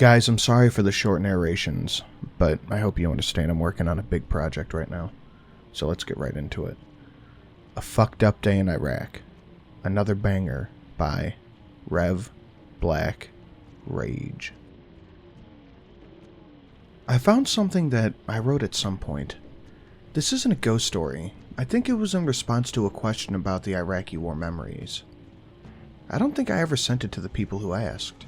Guys, I'm sorry for the short narrations, but I hope you understand I'm working on a big project right now. So let's get right into it. A Fucked Up Day in Iraq. Another banger by Rev Black Rage. I found something that I wrote at some point. This isn't a ghost story. I think it was in response to a question about the Iraqi war memories. I don't think I ever sent it to the people who asked.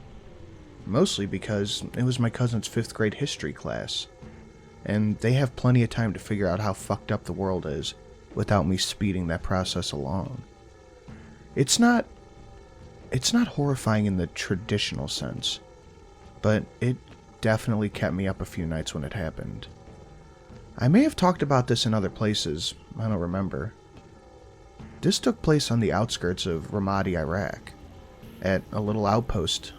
Mostly because it was my cousin's 5th grade history class, and they have plenty of time to figure out how fucked up the world is without me speeding that process along. It's not horrifying in the traditional sense, but it definitely kept me up a few nights when it happened. I may have talked about this in other places, I don't remember. This took place on the outskirts of Ramadi, Iraq, at a little outpost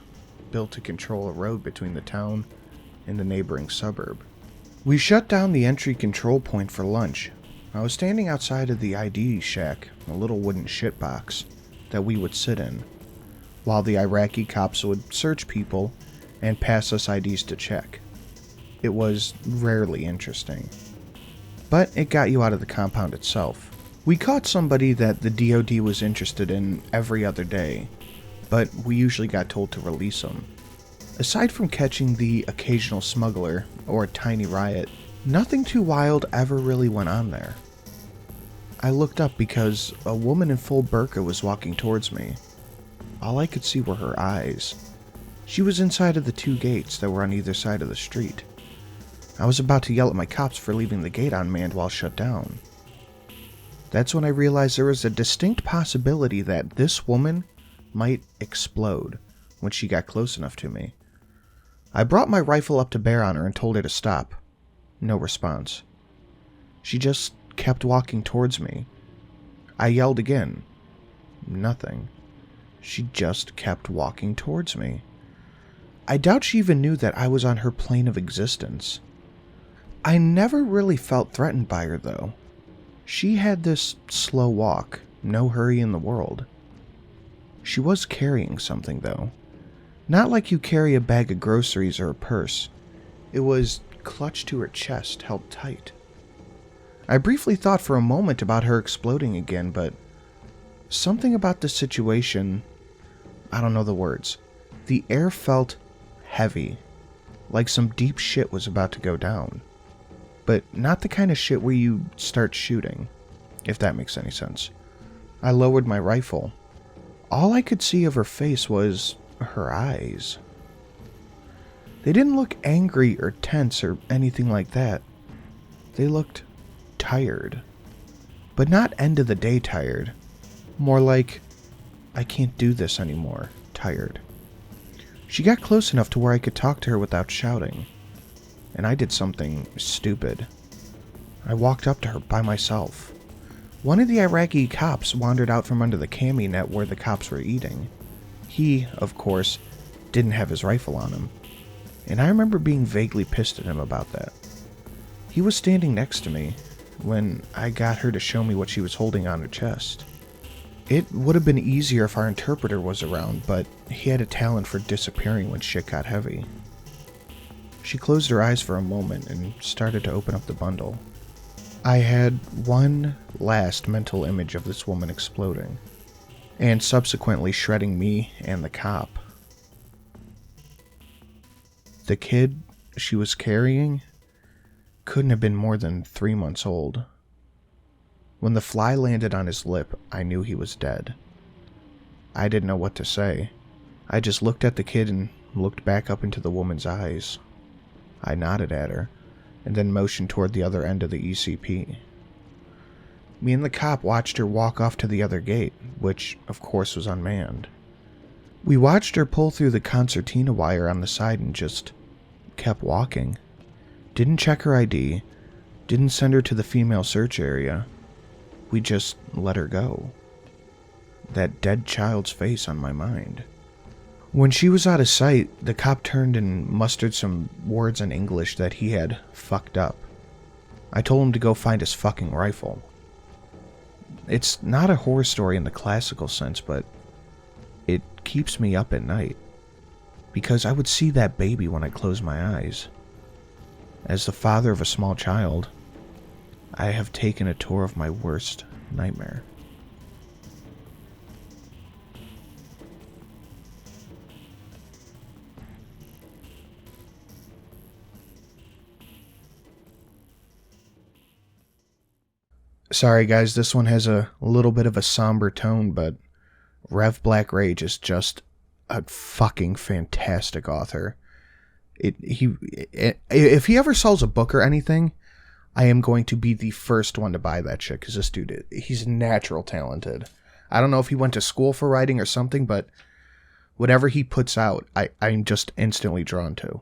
built to control a road between the town and the neighboring suburb. We shut down the entry control point for lunch. I was standing outside of the ID shack, a little wooden shitbox that we would sit in, while the Iraqi cops would search people and pass us IDs to check. It was rarely interesting, but it got you out of the compound itself. We caught somebody that the DoD was interested in every other day, but we usually got told to release them. Aside from catching the occasional smuggler or a tiny riot, nothing too wild ever really went on there. I looked up because a woman in full burqa was walking towards me. All I could see were her eyes. She was inside of the 2 gates that were on either side of the street. I was about to yell at my cops for leaving the gate unmanned while shut down. That's when I realized there was a distinct possibility that this woman might explode when she got close enough to me. I brought my rifle up to bear on her and told her to stop. No response. She just kept walking towards me. I yelled again. Nothing. She just kept walking towards me. I doubt she even knew that I was on her plane of existence. I never really felt threatened by her, though. She had this slow walk, no hurry in the world. She was carrying something, though. Not like you carry a bag of groceries or a purse. It was clutched to her chest, held tight. I briefly thought for a moment about her exploding again, but something about the situation, I don't know the words. The air felt heavy, like some deep shit was about to go down. But not the kind of shit where you start shooting, if that makes any sense. I lowered my rifle. All I could see of her face was her eyes. They didn't look angry or tense or anything like that. They looked tired. But not end of the day tired. More like, I can't do this anymore, tired. She got close enough to where I could talk to her without shouting. And I did something stupid. I walked up to her by myself. One of the Iraqi cops wandered out from under the cami net where the cops were eating. He, of course, didn't have his rifle on him, and I remember being vaguely pissed at him about that. He was standing next to me when I got her to show me what she was holding on her chest. It would have been easier if our interpreter was around, but he had a talent for disappearing when shit got heavy. She closed her eyes for a moment and started to open up the bundle. I had one last mental image of this woman exploding, and subsequently shredding me and the cop. The kid she was carrying couldn't have been more than 3 months old. When the fly landed on his lip, I knew he was dead. I didn't know what to say. I just looked at the kid and looked back up into the woman's eyes. I nodded at her, and then motioned toward the other end of the ECP. Me and the cop watched her walk off to the other gate, which, of course, was unmanned. We watched her pull through the concertina wire on the side and just kept walking. Didn't check her ID, didn't send her to the female search area. We just let her go. That dead child's face on my mind. When she was out of sight, the cop turned and mustered some words in English that he had fucked up. I told him to go find his fucking rifle. It's not a horror story in the classical sense, but it keeps me up at night. because I would see that baby when I closed my eyes. As the father of a small child, I have taken a tour of my worst nightmare. Sorry guys, this one has a little bit of a somber tone, but Rev Black Rage is just a fucking fantastic author. If he ever sells a book or anything, I am going to be the first one to buy that shit, because this dude, he's natural talented. I don't know if he went to school for writing or something, but whatever he puts out, I'm just instantly drawn to.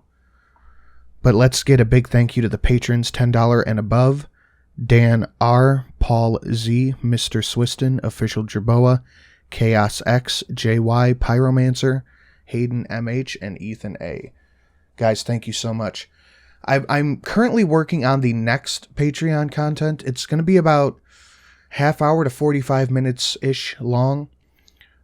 But let's get a big thank you to the patrons, $10 and above. Dan R, Paul Z, Mr. Swiston, Official Jerboa, Chaos X, JY, Pyromancer, Hayden MH, and Ethan A. Guys, thank you so much. I'm currently working on the next Patreon content. It's going to be about half hour to 45 minutes-ish long.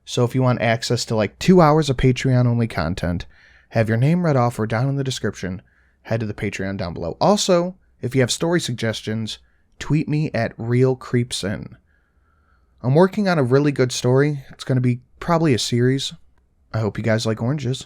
So if you want access to like 2 hours of Patreon-only content, have your name read off or down in the description, head to the Patreon down below. Also, if you have story suggestions, tweet me at RealCreepSin. I'm working on a really good story. It's going to be probably a series. I hope you guys like oranges.